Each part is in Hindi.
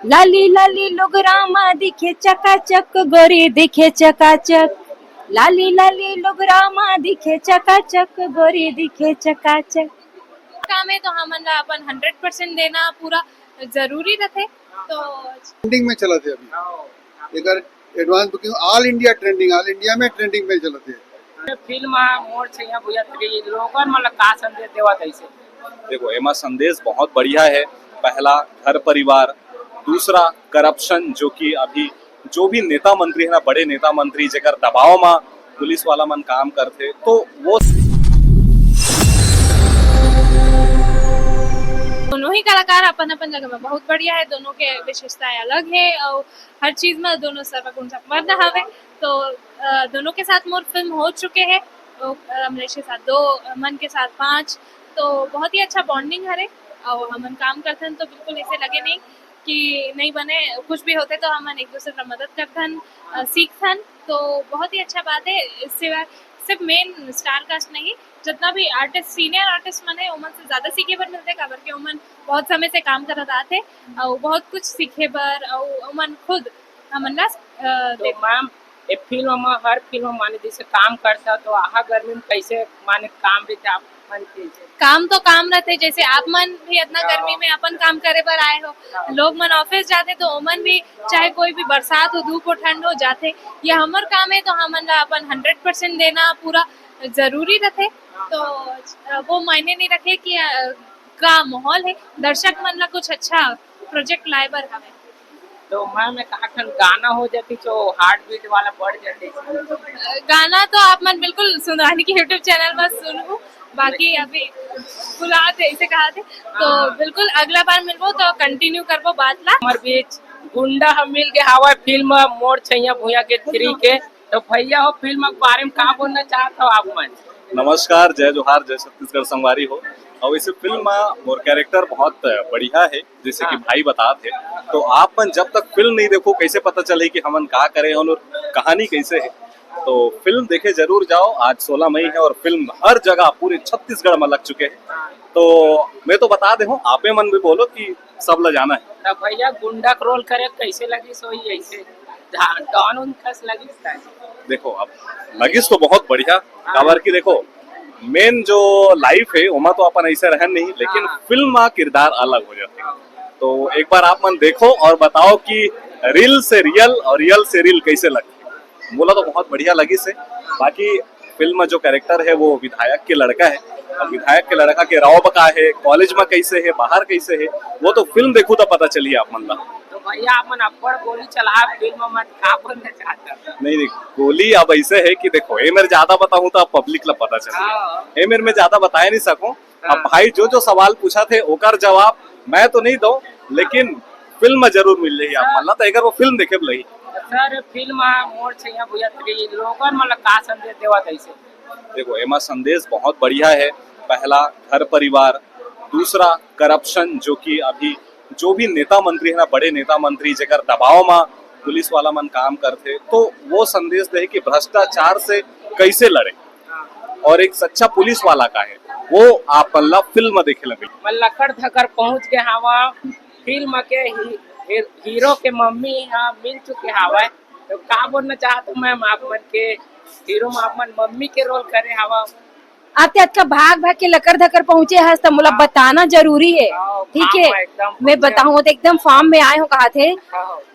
लाली लाली लोग रामा दिखे चकाचक, गोरी दिखे चकाचक। लाली लाली लोग रामा दिखे चकाचक, गोरी दिखे चकाचक। काम है तो हमन ला अपन 100% देना पूरा जरूरी रथे। तो ट्रेंडिंग में चला थे अभी एकर advance booking all India trending, all India में ट्रेंडिंग में चला थे। फिल्म मोर छैया भुया 3 लोगन मतलब का संदेश देवत ऐसे। देखो एमा संदेश बहुत बढ़िया है। पहला घर परिवार, दूसरा करप्शन, जो कि अभी जो भी नेता मंत्री है ना, बड़े नेता मंत्री जेकर दबाव में पुलिस वाला मन काम करते, तो वो दोनों ही कलाकार अपन अपन जगह में बहुत बढ़िया है। दोनों के विशेषताएं अलग है और हर चीज में दोनों सर्वगुण संपन्न हवे। तो दोनों के साथ मोर फिल्म हो चुके हैं। रमलेश के साथ 2, मन के साथ 5। तो बहुत ही अच्छा बॉन्डिंग हरे और हमन काम करथन तो बिल्कुल ऐसे लगे नहीं कि नहीं बने। कुछ भी होते तो हमन एक दूसरे का मदद करथन, सीखथन। तो बहुत ही अच्छा बात है। इससे सिर्फ मेन स्टार कास्ट नहीं, जितना भी आर्टिस्ट, सीनियर आर्टिस्ट मन है ओमन से ज्यादा सीखे बर मिलते, काबर के ओमन बहुत समय से काम करत आथे और बहुत कुछ सीखे बर और ओमन खुद हमन ला तो मैम ये फिल्म में हर फिल्म माने जैसे काम करता तो आहा गर्मी में कैसे माने काम रहते आप मन के काम तो काम रहते। जैसे आप मन भी इतना गर्मी में अपन काम करे बर आए हो, लोग मन ऑफिस जाते तो ओमन भी चाहे कोई भी बरसात हो, धूप हो, ठंड हो जाते। ये हमर काम है तो हमन ला अपन 100% देना पूरा जरूरी रथे। तो वो मायने नहीं रखे कि का माहौल है, दर्शक मन ला कुछ अच्छा प्रोजेक्ट लाए बर हवे। तो मैम एक आखन गाना हो जाती तो हार्ट बीट वाला बढ़ जाती। गाना तो आप मन बिल्कुल सुनानी की यूट्यूब चैनल पर सुनू। बाकी अभी बुला थे ऐसे कहा थे तो बिल्कुल अगला बार मिलबो तो कंटिन्यू करबो बात ला। हमार बीच गुंडा हम मिल के हवा फिल्म मोर छैया भुया के 3 के। तो भैया हो फिल्म के बारे में का बोलना चाहते हो आप मन? नमस्कार, जय जोहार, जय छत्तीसगढ़ संगवारी हो। और इस फिल्म में मोर कैरेक्टर बहुत बढ़िया है, जैसे कि भाई बता थे। तो आप मन जब तक फिल्म नहीं देखो कैसे पता चले कि हमन का करे और कहानी कैसे है। तो फिल्म देखे जरूर जाओ। आज 16 मई है और फिल्म हर जगह पूरे छत्तीसगढ़ में लग चुके हैं। तो मैं तो बता दे हूँ, आपे मन भी बोलो कि सब ल जाना है। तो भैया गुंडा का रोल करे कैसे लगी सोई ऐसे डॉन उन कस लगी था? देखो अब लगिस तो बहुत बढ़िया, काबर की देखो मेन जो लाइफ है उमा तो अपन ऐसे रहन नहीं, लेकिन फिल्म में किरदार अलग हो जाते। तो एक बार आप मन देखो और बताओ कि रियल से रियल और रियल से रियल कैसे लगे। बोला तो बहुत बढ़िया लगी से। बाकी फिल्म में जो कैरेक्टर है वो विधायक के लड़का है, और विधायक के लड़का के राव बका है, कॉलेज में कैसे है, बाहर कैसे है, वो तो फिल्म देखो तो पता चलिए आप मन ला। तो भैया आप मन अब्बड़ गोली चला फिल्म में का बोलना चाहते? नहीं, गोली अब ऐसे है कि देखो ये मेरे ज्यादा बताऊं तो पब्लिक ला पता चले। ये मेरे में ज्यादा बता नहीं सकूं। अब भाई जो जो सवाल पूछा थे ओकर जवाब मैं तो नहीं दो, लेकिन फिल्म में जरूर मिल जाएगी आप मन ला। तो अगर वो फिल्म देखे लही सर फिल्म मोर छैया भुया 3 लोगन मतलब का संदेश देवत ऐसे। देखो एमा संदेश बहुत बढ़िया है। पहला घर परिवार, दूसरा करप्शन, जो कि अभी जो भी नेता मंत्री है ना, बड़े नेता मंत्री जेकर दबाव में पुलिस वाला मन काम करते, तो वो संदेश दे कि भ्रष्टाचार से कैसे लड़े और एक सच्चा पुलिस वाला का है, वो आप ला फिल्म देखे लगे। लकड़ धकर पहुंच के हवा फिल्म के हीरो के मम्मी यहाँ मिल चुके हवा। तो का बोलना चाहते मैम आप मन के हीरो में आप मन मम्मी के रोल करे हवा? आते का भाग भाग के लकर धकर पहुंचे है तो मुला बताना जरूरी है। ठीक है, मैं बताऊँ तो एकदम फॉर्म में आए हो कहा थे।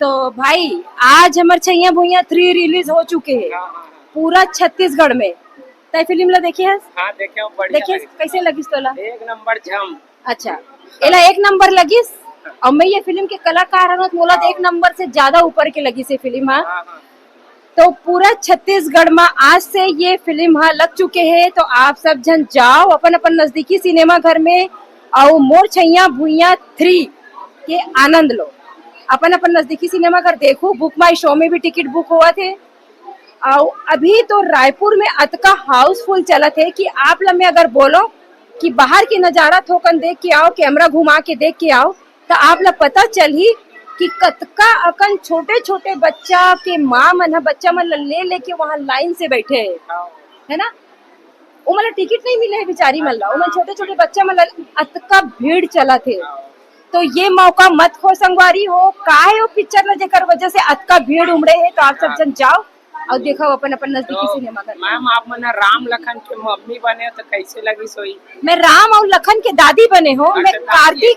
तो भाई आज हमारे छैया भुइया 3 रिलीज हो चुके हैं पूरा छत्तीसगढ़ में। तय फिल्म ला देखी है? हाँ देखे, बढ़िया देखिए कैसे लगी तोला? एक नंबर जम। अच्छा, एला 1 नंबर लगिस। और मैं ये फिल्म के कलाकार हूँ मोला तो 1 नंबर से ज्यादा ऊपर के लगी से फिल्म। हाँ, तो पूरा छत्तीसगढ़ में आज से ये फिल्म लग चुके हैं। तो आप सब जन जाओ अपन अपन नजदीकी सिनेमा घर में और मोर छैया भुइया 3 के आनंद लो। अपन अपन नजदीकी सिनेमा घर देखो। बुक माई शो में भी टिकट बुक हुआ थे और अभी तो रायपुर में अतका हाउसफुल चला थे कि आप लोग में अगर बोलो कि बाहर की नजारा थोकन देख के आओ, कैमरा घुमा के देख के आओ, तो आप लोग पता चल ही कि कतका अकन छोटे छोटे बच्चा के माँ मन बच्चा मन ले लेके वहाँ लाइन से बैठे है ना। वो मतलब टिकट नहीं मिले है बेचारी मन ला, छोटे छोटे बच्चा मन अतका भीड़ चला थे। तो ये मौका मत खो संगवारी हो, काहे वो पिक्चर ला जेकर वजह से अतका भीड़ उमड़े है, तो आप सब जन जाओ और देखो अपन अपन नजदीकी तो सिनेमा घर। मैम आप मन राम लखन के मम्मी बने तो कैसे लगी सोई? मैं राम और लखन के दादी बने हो, मैं दादी।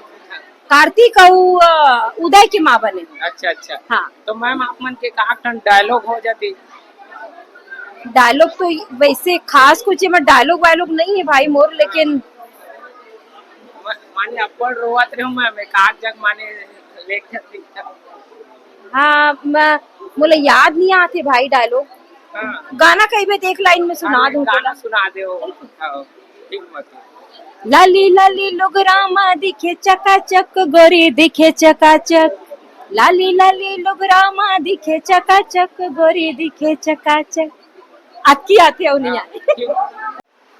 कार्तिक और उदय की माँ बने हो। अच्छा अच्छा। हाँ, तो मैम आप मन के का डायलॉग हो जाती? डायलॉग तो वैसे खास कुछ में डायलॉग वायलॉग नहीं है भाई मोर, लेकिन माने अपन रोवत रहो मैम एक आध जग माने लेके थी। हाँ मुझे याद नहीं आते भाई डायलॉग। हाँ गाना कहीं भी एक लाइन में सुना दूं गाना सुना दे ठीक मत। लाली लाली लोग रामा दिखे चकाचक, गोरी दिखे चकाचक, लाली लाली लोग रामा दिखे चकाचक, गोरी दिखे चकाचक। आपकी आती है नहीं आती।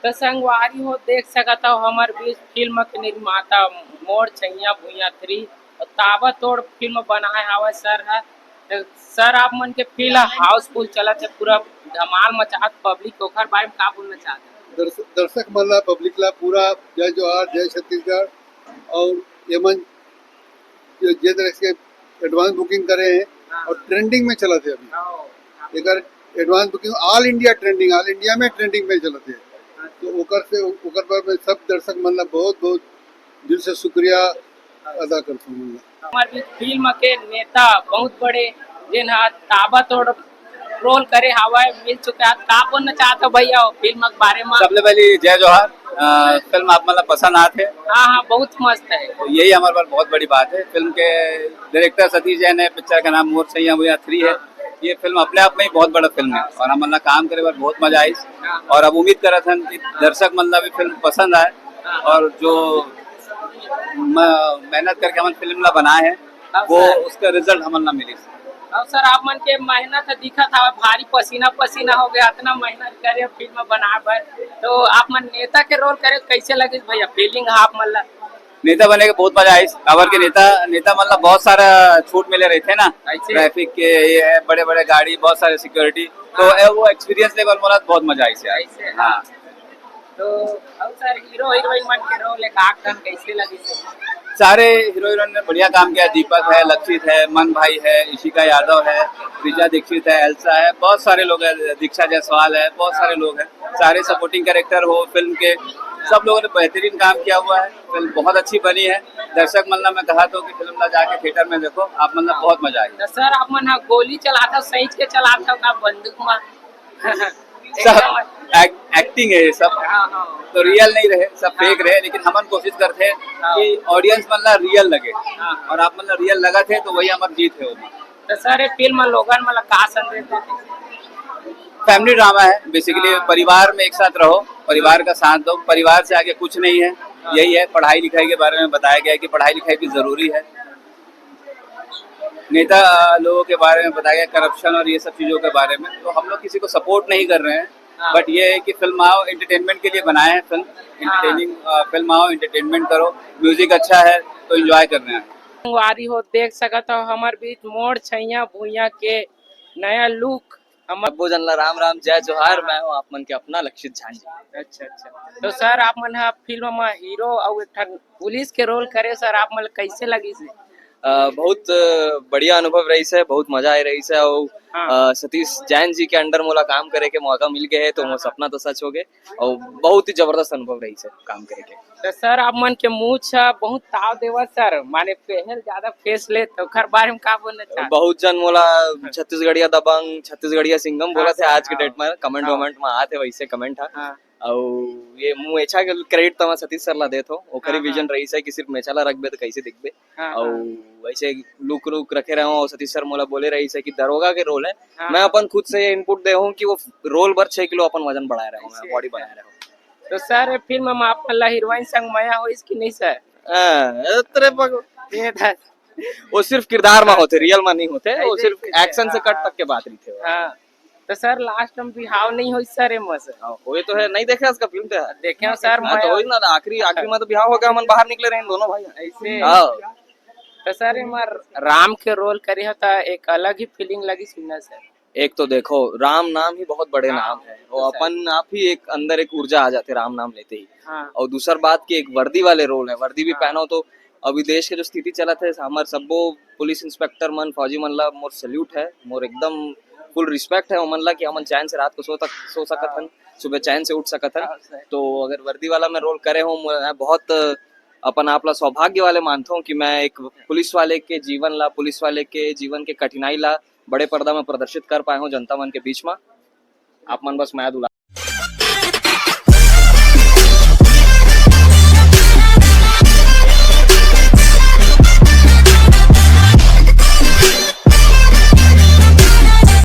तो संगवारी हो देख सकता हो हमार बीच फिल्म के निर्माता मोर छैया भुइया 3 और ताबड़तोड़ फिल्म बनाए हवा सर है। तो सर आप मन के फिल्म हाउसफुल चलत है, पूरा धमाल मचात पब्लिक ओखर बारे में का बोलना चाहते? दर्शक मल्ला पब्लिक ला पूरा जय जोहार, जय छत्तीसगढ़। और यमन जे तरह से एडवांस बुकिंग करे हैं और ट्रेंडिंग में चला थे अभी। एकर एडवांस बुकिंग ऑल इंडिया में ट्रेंडिंग में चला थे। तो ओकर पर मैं सब दर्शक मन ला बहुत बहुत दिल से शुक्रिया अदा करता हूँ। हमारे फिल्म के नेता बहुत बड़े जिन ताबड़तोड़ रोल करे हवा मिल चुका है, का बोलना चाहते हो भैया फिल्म के बारे में? सबले पहले जय जोहार। फिल्म आप मतलब पसंद आते? हाँ हाँ बहुत मस्त है। तो यही हमारे पास बहुत बड़ी बात है। फिल्म के डायरेक्टर सतीश जैन है, पिक्चर का नाम मोर छैया भुइया 3 है। ये फिल्म अपने आप में ही बहुत बड़ा फिल्म है और हम मतलब काम करे बार बहुत मजा आई। और अब उम्मीद कर रहे थे कि दर्शक मतलब भी फिल्म पसंद आए और जो मेहनत करके हम फिल्म ला बनाए हैं वो उसका रिजल्ट हम ना मिली। अब सर आप मन के मेहनत दिखा था, भारी पसीना पसीना हो गया, इतना मेहनत करे फिल्म बना पर। तो आप मन नेता के रोल करे कैसे लगे भैया फीलिंग? आप मतलब नेता बने के बहुत मजा आई। खबर के नेता मतलब बहुत सारा छूट मिले रहे थे ना, ट्रैफिक के ये है, बड़े बड़े गाड़ी, बहुत सारे सिक्योरिटी। तो वो एक्सपीरियंस लेवल मोला बहुत मजा आई से। हाँ तो अब सर हीरो हीरोइन मन के रोल एक आकन कैसे लगी? सारे हीरो हीरोइन ने बढ़िया काम किया। दीपक है, लक्षित है, मन भाई है, इशिका यादव है, रिचा दीक्षित है, एल्सा है, बहुत सारे लोग हैं, दीक्षा जायसवाल है, बहुत सारे लोग हैं। सारे सपोर्टिंग कैरेक्टर हो फिल्म के, सब लोगों ने बेहतरीन काम किया हुआ है। फिल्म बहुत अच्छी बनी है। दर्शक मतलब मैं कहा तो कि फिल्म ला जाके थिएटर में देखो, आप मतलब बहुत मजा आएगी। तो सर आप मन गोली चलाता सही के चलाता का बंदूक में? सब एक्टिंग है ये सब, तो रियल नहीं रहे, सब फेक रहे। लेकिन हम कोशिश करते हैं कि ऑडियंस मतलब रियल लगे और आप मतलब रियल लगा थे तो वही हमारी जीत है। तो सर ये फिल्म लोगन मतलब का संदेश देते? फैमिली ड्रामा है बेसिकली। परिवार में एक साथ रहो, परिवार का साथ दो, परिवार से आगे कुछ नहीं है। यही है, पढ़ाई लिखाई के बारे में बताया गया है कि पढ़ाई लिखाई भी जरूरी है। नेता लोगों के बारे में बताया गया, करप्शन और ये सब चीजों के बारे में। तो हम लोग किसी को सपोर्ट नहीं कर रहे हैं, बट ये है कि फिल्म आओ, एंटरटेनमेंट के लिए बनाए हैं फिल्म। एंटरटेनिंग फिल्म आओ, एंटरटेनमेंट करो, म्यूजिक अच्छा है तो एंजॉय करना है। वारी हो देख सकता हो हमारे बीच मोर छैया भुइया के नया लुक। हम भोजन ला राम राम, जय जोहार। मैं हूँ आप मन के अपना लक्षित झांझी। अच्छा अच्छा। तो सर आप मन फिल्म में हीरो और एक पुलिस के रोल करे सर, आप मन कैसे लगी से? बहुत बढ़िया अनुभव रही है, बहुत मजा आई रही है। और सतीश जैन जी के अंडर मोला काम करे के मौका मिल गए है तो वो सपना तो सच हो गए और बहुत ही जबरदस्त अनुभव रही है काम करे के। तो सर आप मन के मुँह बहुत ताव देवा सर, माने पहल ज्यादा फेस ले तो खर बारे में का बोलना चाहते? बहुत जन मोला छत्तीसगढ़िया दबंग, छत्तीसगढ़िया सिंगम बोला थे आज के डेट में। कमेंट वमेंट में आते वैसे कमेंट है। और ये मुँह अच्छा के क्रेडिट तो मैं सतीश सर ला देतो। ओखरी विजन रही है कि सिर्फ मेचाला रखबे तो कैसे दिखबे। और वैसे लुक रुक रखे रहे और सतीश सर मोला बोले रही है कि दरोगा के रोल है। मैं अपन खुद से ये इनपुट दे हूँ कि वो रोल भर 6 किलो अपन वजन बढ़ाए रहे हूँ, बॉडी बनाए रहे हूँ। तो सर फिल्म में आप हीरोइन संग माया हो इसकी नहीं सर? वो सिर्फ किरदार में होते, रियल में नहीं होते। वो सिर्फ एक्शन से कट तक के बात रही थे। हाँ तो सर लास्ट में बिहाव नहीं हो सर हुए तो है, नहीं देखे उसका फिल्म तो है। देखे सर तो वही ना, आखिरी में तो बिहाव हो गया, हम बाहर निकले रहे दोनों भाई ऐसे। तो सर राम के रोल करे था, एक अलग ही फीलिंग लगी सुनना सर। एक तो देखो राम नाम ही बहुत बड़े नाम है और अपन आप ही एक अंदर एक ऊर्जा आ जाते राम नाम लेते ही। और दूसर बात की एक वर्दी वाले रोल है, वर्दी भी पहनो तो अभी देश के जो स्थिति चलत है हमार सब्बो पुलिस इंस्पेक्टर मन फौजी मन ला मोर सैल्यूट है, मोर एकदम फुल रिस्पेक्ट है ओमन ला कि हमन चैन से रात को सो सकत हन, सुबह चैन से उठ सकत हन। तो अगर वर्दी वाला मैं रोल करे हूँ, मैं बहुत अपन आप ला सौभाग्य वाले मानता हूँ कि मैं एक पुलिस वाले के जीवन के कठिनाई ला बड़े पर्दा में प्रदर्शित कर पाए हूँ जनता मन के बीच में। आप मन बस मैं दुला